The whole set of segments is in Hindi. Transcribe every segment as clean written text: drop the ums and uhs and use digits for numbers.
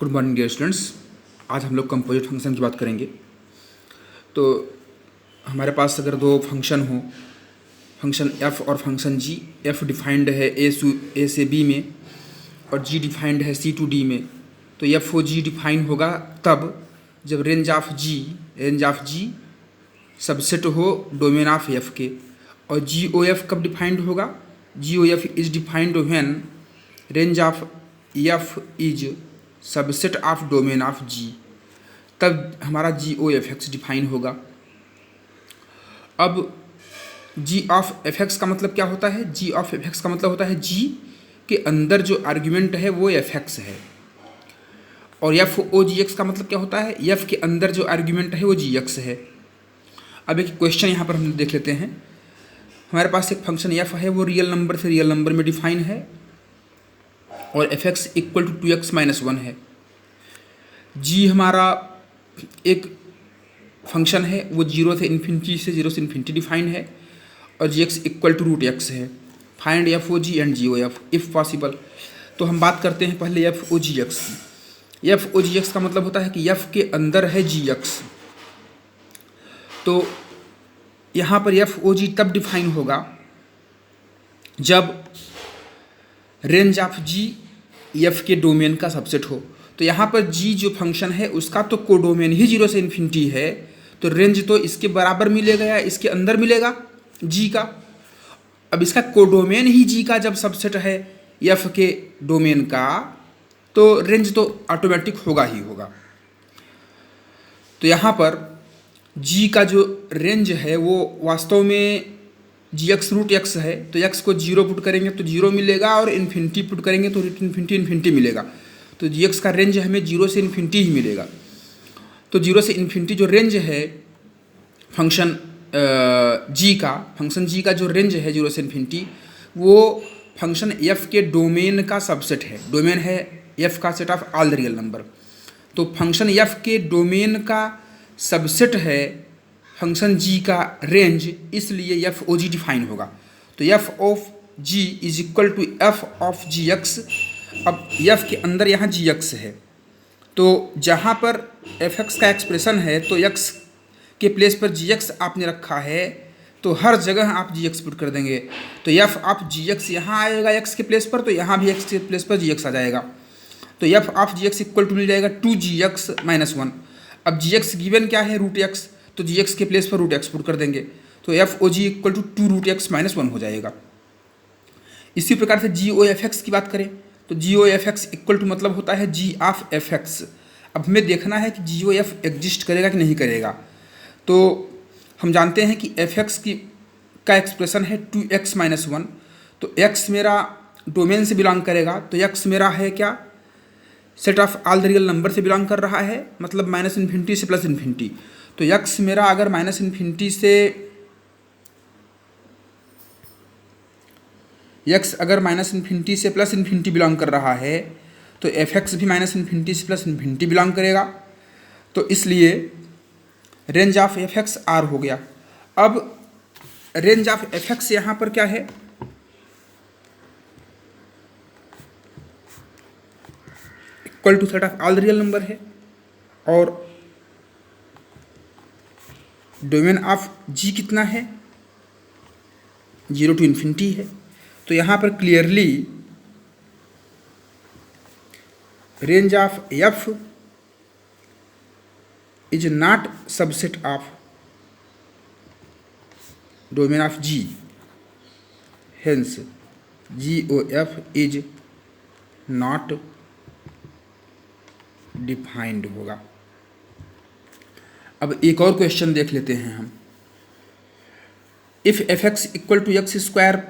Good morning dear students. आज हम लोग कंपोजिट फंक्शन की बात करेंगे। तो हमारे पास अगर दो फंक्शन हो, फंक्शन f और फंक्शन g, f डिफाइंड है a से b में और g डिफाइंड है c टू d में, तो f और g डिफाइन होगा तब जब रेंज ऑफ g सबसेट हो डोमेन ऑफ f के। और जी ओ एफ कब डिफाइंड होगा? G O F is defined when range of f is subset of domain of g, तब हमारा G O F X define होगा। अब जी ऑफ एफ एक्स का मतलब क्या होता है? जी ऑफ एफ एक्स का मतलब होता है जी के अंदर जो आर्ग्यूमेंट है वो एफ एक्स है, और एफ ओ जी एक्स का मतलब क्या होता है? एफ के अंदर जो आर्ग्यूमेंट है वो जी एक्स है। अब एक क्वेश्चन यहाँ पर हम देख लेते हैं। हमारे पास एक फंक्शन एफ है, वो रियल नंबर से रियल नंबर में डिफाइन है और F X equal to 2x-1 है। जी हमारा एक फंक्शन है, वो जीरो से इन्फिनिटी डिफाइन है और G X equal to root X है। Find F O G and G O F if possible. तो हम बात करते हैं पहले एफ ओ जी एक्स की। एफ ओ जी एक्स का मतलब होता है कि एफ के अंदर है जी एक्स। तो यहाँ पर एफ ओ जी तब डिफाइन होगा जब रेंज ऑफ जी एफ के डोमेन का सबसेट हो। तो यहाँ पर जी जो फंक्शन है उसका तो कोडोमेन ही जीरो से इन्फिनिटी है, तो रेंज तो इसके बराबर मिलेगा या इसके अंदर मिलेगा जी का। अब इसका कोडोमेन ही जी का जब सबसेट है एफ के डोमेन का, तो रेंज तो ऑटोमेटिक होगा ही होगा। तो यहाँ पर जी का जो रेंज है वो वास्तव में जी एक्स रूट एक्स है, तो एक्स को जीरो पुट करेंगे तो जीरो मिलेगा और इन्फिनिटी पुट करेंगे तो इन्फिनिटी मिलेगा। तो जी एक्स का रेंज हमें जीरो से इन्फिनिटी ही मिलेगा। तो जीरो से इन्फिनिटी जो रेंज है फंक्शन जी का जो रेंज है जीरो से इन्फिनिटी, वो फंक्शन एफ के डोमेन का सबसेट है। डोमेन है एफ का set of all the real number. तो फंक्शन एफ के डोमेन का सबसेट है फंक्शन जी का रेंज, इसलिए एफ ओ जी डिफाइन होगा। तो F of G is equal to F of G X. अब एफ के अंदर यहाँ जी एक्स है, तो जहाँ पर एफ एक्स का एक्सप्रेशन है तो एक्स के प्लेस पर जी एक्स आपने रखा है, तो हर जगह आप जी एक्स पुट कर देंगे। तो एफ ऑफ जी एक्स यहाँ आएगा एक्स के प्लेस पर, तो यहाँ भी एक्स के प्लेस पर जी एक्स आ जाएगा। तो F of G X equal to मिल जाएगा 2gx-1। अब जी एक्स गिवन क्या है? रूट एक्स, तो जी एक्स के प्लेस पर रूट एक्स पुट कर देंगे, तो F O G equal to 2√x-1 हो जाएगा। इसी प्रकार से जी ओ एफ एक्स की बात करें तो G O F X equal to मतलब होता है जी ऑफ एफ एक्स। अब हमें देखना है कि जी ओ एफ एग्जिस्ट करेगा कि नहीं करेगा। तो हम जानते हैं कि एफ एक्स की का एक्सप्रेशन है 2x-1। तो x मेरा डोमेन से बिलोंग करेगा, तो x मेरा है क्या? Set of all the real number से बिलोंग कर रहा है, मतलब -इन्फिनिटी से +इन्फिनिटी। तो x मेरा अगर -इन्फिनिटी से x अगर -इन्फिनिटी से +इन्फिनिटी बिलोंग कर रहा है, तो एफ एक्स भी -इन्फिनिटी से +इन्फिनिटी बिलोंग करेगा। तो इसलिए range of F X R हो गया। अब रेंज ऑफ एफ एक्स यहाँ पर क्या है? Equal to set of all real number है और डोमेन ऑफ जी कितना है? 0 to इन्फिनिटी है। तो यहाँ पर clearly range of F is not subset of domain of G, hence G O F is not defined होगा। अब एक और क्वेश्चन देख लेते हैं हम। If F X equal to x²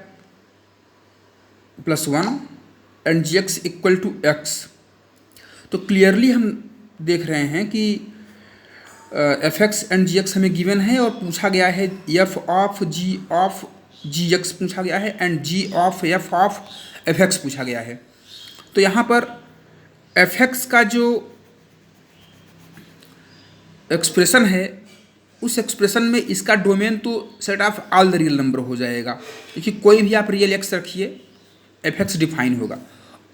+ 1 and G X equal to X, तो क्लियरली हम देख रहे हैं कि F X and G X हमें गिवन है और पूछा गया है एफ ऑफ जी एक्स पूछा गया है and G of F X पूछा गया है। तो यहाँ पर एफ एक्स का जो एक्सप्रेशन है उस एक्सप्रेशन में इसका डोमेन तो set of all the real number हो जाएगा, क्योंकि कोई भी आप रियल एक्स रखिए एफ एक्स डिफाइन होगा।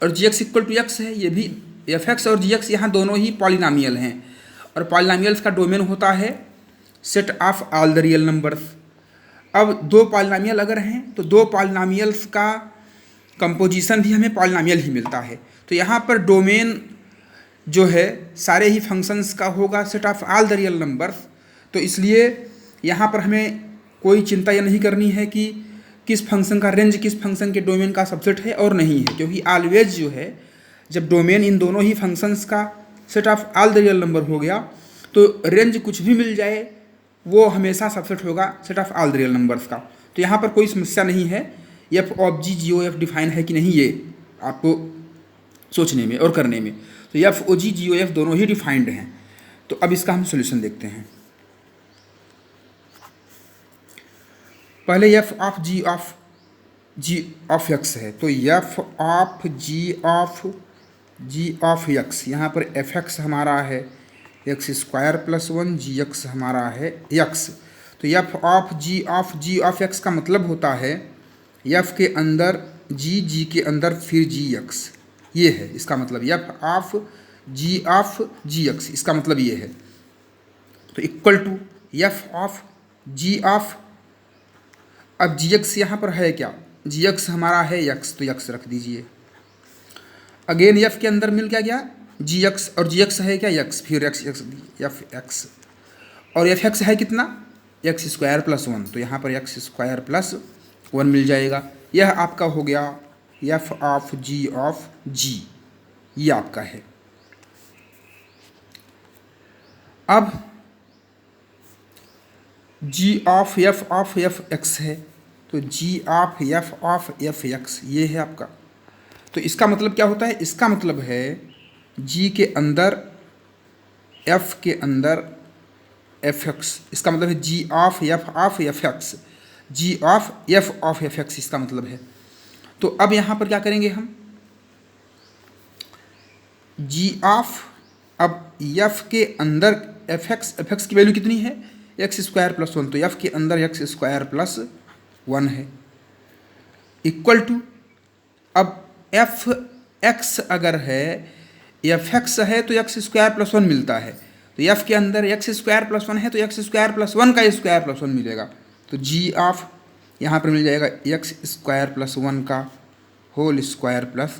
और G X equal to x है, ये भी एफ एक्स और जी एक्स यहाँ दोनों ही पॉलिनॉमियल हैं, और पॉलिनॉमियल्स का डोमेन होता है set of all the real numbers. अब दो पॉलिनॉमियल अगर हैं तो दो पॉलिनॉमियल्स का कंपोजिशन भी हमें पॉलिनॉमियल ही मिलता है। तो यहाँ पर डोमेन जो है सारे ही फंक्शंस का होगा set of all the real numbers. तो इसलिए यहाँ पर हमें कोई चिंता ये नहीं करनी है कि किस फंक्शन का रेंज किस फंक्शन के डोमेन का सबसेट है और नहीं है, क्योंकि ऑलवेज जो है जब डोमेन इन दोनों ही फंक्शंस का set of all the real number हो गया तो रेंज कुछ भी मिल जाए वो हमेशा सबसेट होगा set of all the real numbers का। तो यहाँ पर कोई समस्या नहीं है F of G G O F define है कि नहीं ये आपको सोचने में और करने में। तो एफ ओ जी जी ओ एफ दोनों ही डिफाइंड हैं। तो अब इसका हम सोल्यूशन देखते हैं। पहले F of G of X है, तो F of G of X, यहाँ पर एफ एक्स हमारा है X square plus one, G X हमारा है एक्स। तो F of G of X का मतलब होता है एफ के अंदर जी के अंदर फिर जी एक्स, ये है इसका मतलब। एफ ऑफ जी एक्स इसका मतलब ये है। तो equal to F of G of, अब जी एक्स यहाँ पर है क्या, जी एक्स हमारा है एक्स, तो एक्स रख दीजिए। अगेन एफ के अंदर मिल क्या गया जी एक्स, और जी एक्स है क्या एक्स, फिर एक्स एफ एक्स, और एफ एक्स है कितना एक्स स्क्वायर प्लस वन, तो यहाँ पर एक्स स्क्वायर प्लस वन मिल जाएगा। यह आपका हो गया एफ ऑफ जी, ये आपका है। अब जी ऑफ एफ एक्स है, तो जी ऑफ एफ एक्स ये है आपका। तो इसका मतलब क्या होता है, इसका मतलब है जी के अंदर एफ के अंदर एफ एक्स, इसका मतलब है G of F X, G of F X इसका मतलब है। तो अब यहाँ पर क्या करेंगे हम, जी ऑफ, अब एफ के अंदर एफ एक्स की वैल्यू कितनी है एक्स स्क्वायर प्लस वन, तो एफ के अंदर एक्स स्क्वायर प्लस वन है, इक्वल टू, अब एफ एक्स अगर है एफ एक्स है तो एक्स स्क्वायर प्लस वन मिलता है, तो एफ के अंदर एक्स स्क्वायर प्लस वन है तो एक्स स्क्वायर प्लस वन का स्क्वायर प्लस वन मिलेगा। तो जी ऑफ यहाँ पर मिल जाएगा एक्स स्क्वायर प्लस वन का होल स्क्वायर प्लस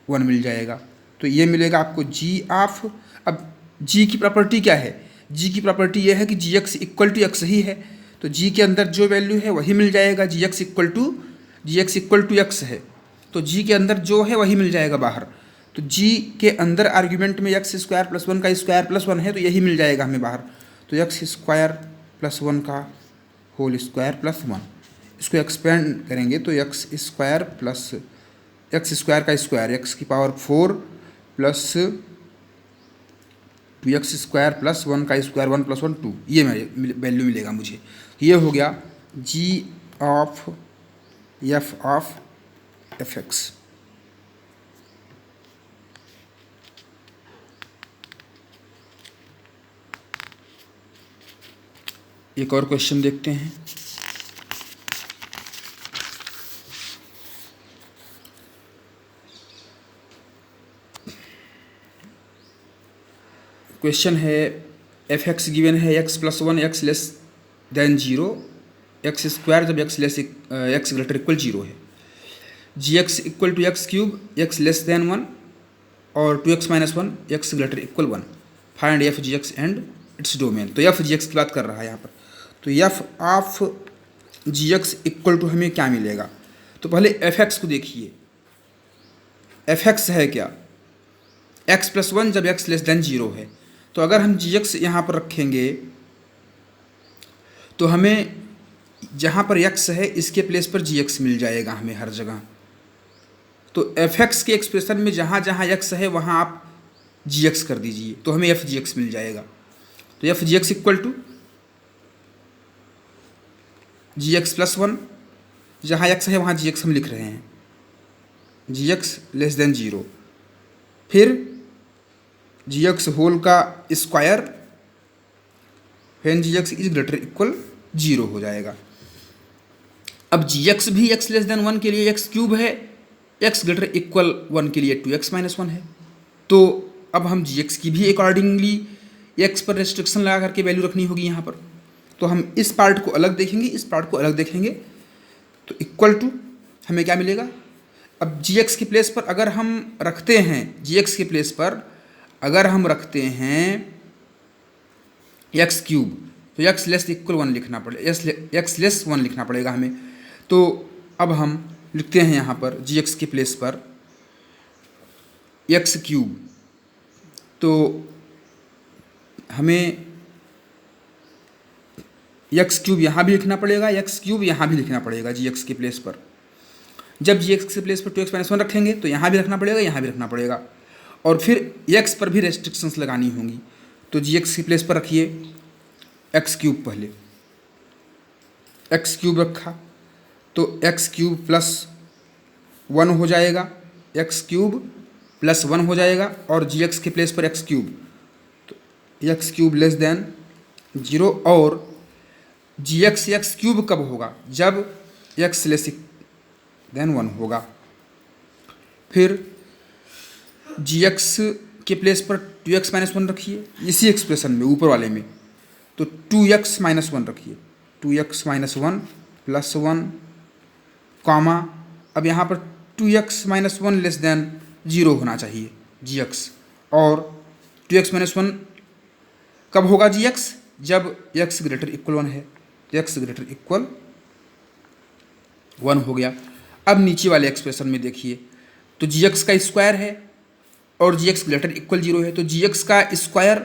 वन मिल जाएगा। तो ये मिलेगा आपको जी ऑफ। अब जी की प्रॉपर्टी क्या है, जी की प्रॉपर्टी ये है कि जी एक्स इक्वल टू एक्स ही है, तो जी के अंदर जो वैल्यू है वही मिल जाएगा। जी एक्स इक्वल टू एक्स है, तो जी के अंदर जो है वही मिल जाएगा बाहर। तो जी के अंदर आर्ग्यूमेंट में एक्स स्क्वायर प्लस वन का स्क्वायर प्लस वन है, तो यही मिल जाएगा हमें बाहर। तो एक्स स्क्वायर प्लस वन का होल स्क्वायर प्लस वन, इसको एक्सपेंड करेंगे तो x square plus x square का स्क्वायर एक्स की power 4 plus two x square plus one का स्क्वायर 1 + 1 2, ये वैल्यू मिलेगा मुझे। ये हो गया जी ऑफ एफ एक्स। एक और क्वेश्चन देखते हैं। क्वेश्चन है एफ एक्स गिवन है X plus one X less than zero, X square जब X less X greater equal zero है, G X equal to X cube X less than one और 2x - 1 X greater equal 1, find F G X and its domain. तो एफ जी एक्स की बात कर रहा है यहाँ पर। तो F of G X equal to हमें क्या मिलेगा, तो पहले एफ एक्स को देखिए। एफ एक्स है क्या एक्स प्लस वन जब एक्स लेस देन जीरो है, तो अगर हम जी एक्स यहाँ पर रखेंगे तो हमें जहाँ पर एक्स है इसके प्लेस पर जी एक्स मिल जाएगा हमें हर जगह। तो एफ एक्स के एक्सप्रेशन में जहाँ जहाँ एक्स है वहाँ आप जी एक्स कर दीजिए, तो हमें एफ जी एक्स मिल जाएगा। तो F G X equal to G X plus one, जहाँ एक्स है वहाँ जी एक्स हम लिख रहे हैं, G X less than zero, फिर जी एक्स होल का square when G X is greater equal zero हो जाएगा। अब जी एक्स भी एक्स लेस देन वन के लिए एक्स क्यूब है, एक्स ग्रेटर इक्वल वन के लिए 2x - 1 है, तो अब हम जी एक्स की भी अकॉर्डिंगली एक्स पर रेस्ट्रिक्शन लगा करके वैल्यू रखनी होगी यहाँ पर। तो हम इस पार्ट को अलग देखेंगे, इस पार्ट को अलग देखेंगे। तो इक्वल टू हमें क्या मिलेगा, अब जी एक्स के प्लेस पर अगर हम रखते हैं, जी एक्स के प्लेस पर अगर हम रखते हैं एक्स क्यूब, तो एक्स लेस इक्वल 1 लिखना पड़ेगा, एक्स लेस 1 लिखना पड़ेगा हमें। तो अब हम लिखते हैं यहाँ पर जी एक्स के प्लेस पर एक्स क्यूब, तो हमें एक्स क्यूब यहाँ भी लिखना पड़ेगा, एक्स क्यूब यहाँ भी लिखना पड़ेगा जी एक्स के प्लेस पर। जब जी एक्स के प्लेस पर 2x - 1 रखेंगे तो यहाँ भी रखना पड़ेगा, यहाँ भी रखना पड़ेगा, और फिर एक्स पर भी रेस्ट्रिक्शंस लगानी होंगी। तो जी एक्स के प्लेस पर रखिए एक्स क्यूब, पहले एक्स क्यूब रखा तो एक्स क्यूब प्लस 1 हो जाएगा, एक्स क्यूब प्लस 1 हो जाएगा, और जी एक्स के प्लेस पर एक्स क्यूब, तो एक्स क्यूब लेस देन 0। और जी एक्स क्यूब कब होगा, जब एक्स लेस देन 1 होगा। फिर जी एक्स के प्लेस पर 2x - 1 रखिए इसी एक्सप्रेशन में, ऊपर वाले में, तो 2x - 1 रखिए, 2x - 1 प्लस 1 कॉमा, अब यहाँ पर 2x - 1 लेस देन 0 होना चाहिए जी एक्स, और 2x - 1 कब होगा जी एक्स, जब x ग्रेटर इक्वल 1 है, x ग्रेटर इक्वल 1 हो गया। अब नीचे वाले एक्सप्रेशन में देखिए, तो जी एक्स का स्क्वायर है और जी एक्स ग्रेटर इक्वल 0 है, तो जी एक्स का स्क्वायर,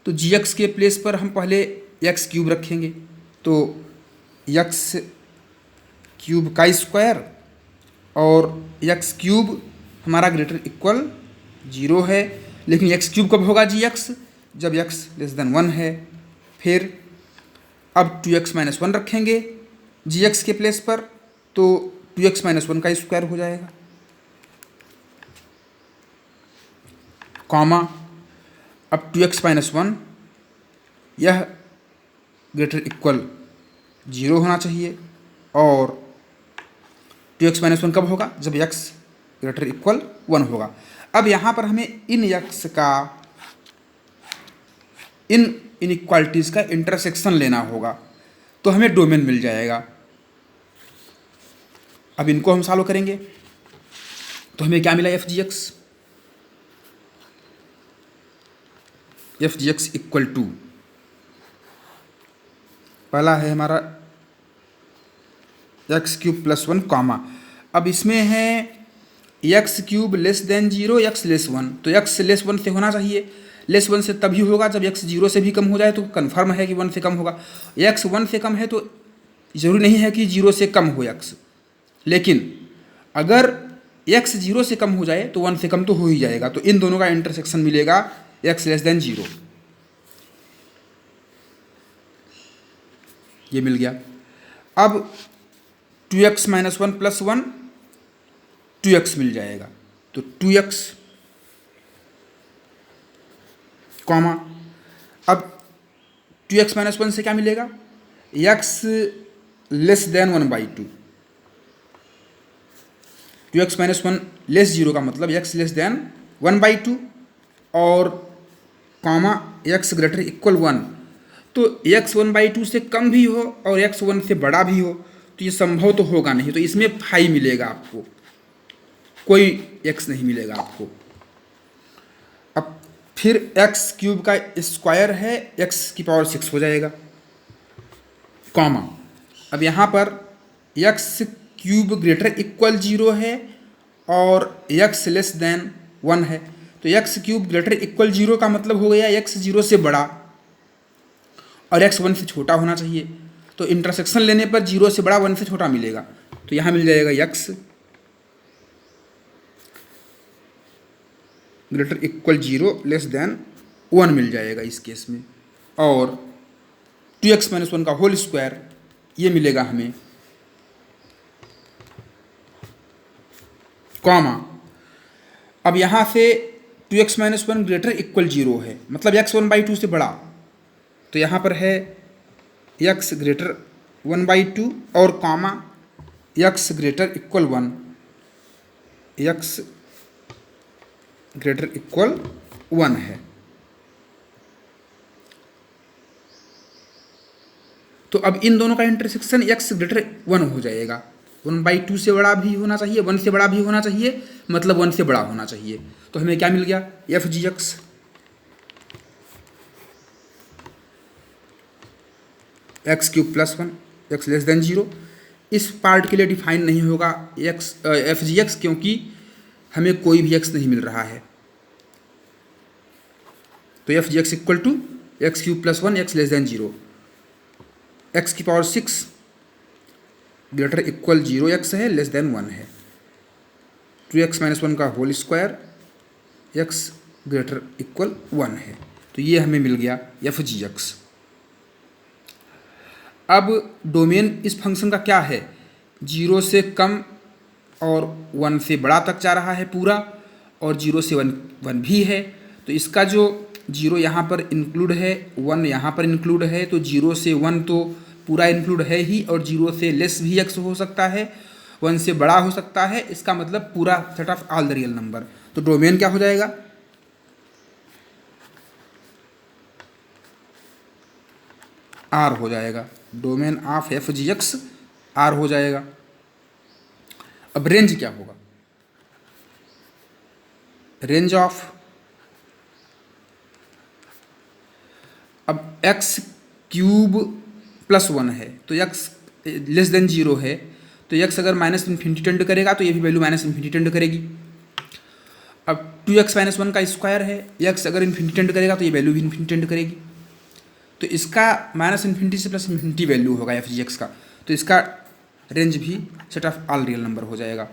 तो जी एक्स के प्लेस पर हम पहले एक्स क्यूब रखेंगे, तो एक्स क्यूब का स्क्वायर, और एक्स क्यूब हमारा ग्रेटर इक्वल 0 है, लेकिन एक्स क्यूब कब होगा जी एक्स, जब एक्स लेस देन 1 है। फिर अब 2x - 1 रखेंगे जी एक्स के प्लेस पर, तो 2x - 1 का स्क्वायर हो जाएगा, कॉमा, अब 2x - 1 यह ग्रेटर इक्वल 0 होना चाहिए, और 2x - 1 कब होगा, जब x ग्रेटर इक्वल 1 होगा। अब यहाँ पर हमें इन x का, इन इनइक्वालिटीज़ का इंटरसेक्शन लेना होगा, तो हमें डोमेन मिल जाएगा। अब इनको हम सॉल्व करेंगे, तो हमें क्या मिला, F G X equal to, पहला है हमारा एक्स क्यूब प्लस 1 कॉमा, अब इसमें है x cube less than 0, x less 1, तो एक्स लेस 1 से होना चाहिए, लेस 1 से तभी होगा जब एक्स 0 से भी कम हो जाए, तो कन्फर्म है कि 1 से कम होगा। एक्स 1 से कम है तो ज़रूरी नहीं है कि 0 से कम हो एक्स, लेकिन अगर एक्स 0 से कम हो जाए तो 1 से कम तो हो ही जाएगा, तो इन दोनों का इंटरसेक्शन मिलेगा एक्स लेस देन 0, ये मिल गया। अब 2x - 1 प्लस 1 2x मिल जाएगा, तो 2x कॉमा, अब 2x - 1 से क्या मिलेगा, x less than 1/2, 2x - 1 less 0 का मतलब x लेस देन 1/2, और कॉमा x ग्रेटर इक्वल 1, तो x 1/2 से कम भी हो और x 1 से बड़ा भी हो तो ये संभव तो होगा नहीं, तो इसमें 5 मिलेगा आपको, कोई x नहीं मिलेगा आपको। अब फिर x क्यूब का स्क्वायर है, x की पावर 6 हो जाएगा, कॉमा, अब यहाँ पर x क्यूब ग्रेटर इक्वल 0 है और x लेस देन 1 है, तो x क्यूब ग्रेटर इक्वल 0 का मतलब हो गया x 0 से बड़ा और x 1 से छोटा होना चाहिए, तो इंटरसेक्शन लेने पर 0 से बड़ा 1 से छोटा मिलेगा, तो यहाँ मिल जाएगा x greater equal 0 less than 1 मिल जाएगा इस केस में, और 2x - 1 का होल स्क्वायर ये मिलेगा हमें, कॉमा, अब यहाँ से 2x - 1 ग्रेटर इक्वल 0 है, मतलब x 1/2 से बड़ा, तो यहाँ पर है x ग्रेटर 1/2 और comma x greater equal 1, x greater equal 1 है। तो अब इन दोनों का इंटरसेक्शन x ग्रेटर 1 हो जाएगा। 1/2 से बड़ा भी होना चाहिए, 1 से बड़ा भी होना चाहिए, मतलब 1 से बड़ा होना चाहिए। तो हमें क्या मिल गया, F G x cube plus 1 X less than 0। इस पार्ट के लिए डिफाइन नहीं होगा एक्स एफ जी एक्स, क्योंकि हमें कोई भी एक्स नहीं मिल रहा है। तो F G X equal to X cube plus 1 X less than 0, X की पावर 6 ग्रेटर इक्वल 0 एक्स है, लेस देन 1 है। 2x माइनस 1 का whole square X greater equal 1 है। तो ये हमें मिल गया एफ जी एक्स। अब डोमेन इस फंक्शन का क्या है, 0 से कम और 1 से बड़ा तक जा रहा है पूरा, और 0 से 1 भी है। तो इसका जो 0 यहाँ पर इंक्लूड है, 1 यहाँ पर इंक्लूड है, तो 0 से 1 तो पूरा इंक्लूड है ही, और 0 से लेस भी एक्स हो सकता है, 1 से बड़ा हो सकता है। इसका मतलब पूरा set of all the real number. तो डोमेन क्या हो जाएगा, आर हो जाएगा। Domain of F G X R हो जाएगा। अब रेंज क्या होगा, रेंज ऑफ, अब एक्स क्यूब प्लस 1 है तो एक्स लेस देन 0 है, तो एक्स अगर माइनस इन्फिनिटी टेंड करेगा तो ये भी वैल्यू माइनस इन्फिनिटी टेंड करेगी। अब 2x माइनस 1 का स्क्वायर है, एक्स अगर इन्फिनिटी टेंड करेगा तो ये वैल्यू भी इन्फिनिटी टेंड करेगी। तो इसका माइनस इन्फिनिटी से प्लस इन्फिनिटी वैल्यू होगा एफ जी एक्स का, तो इसका रेंज भी set of all real number हो जाएगा।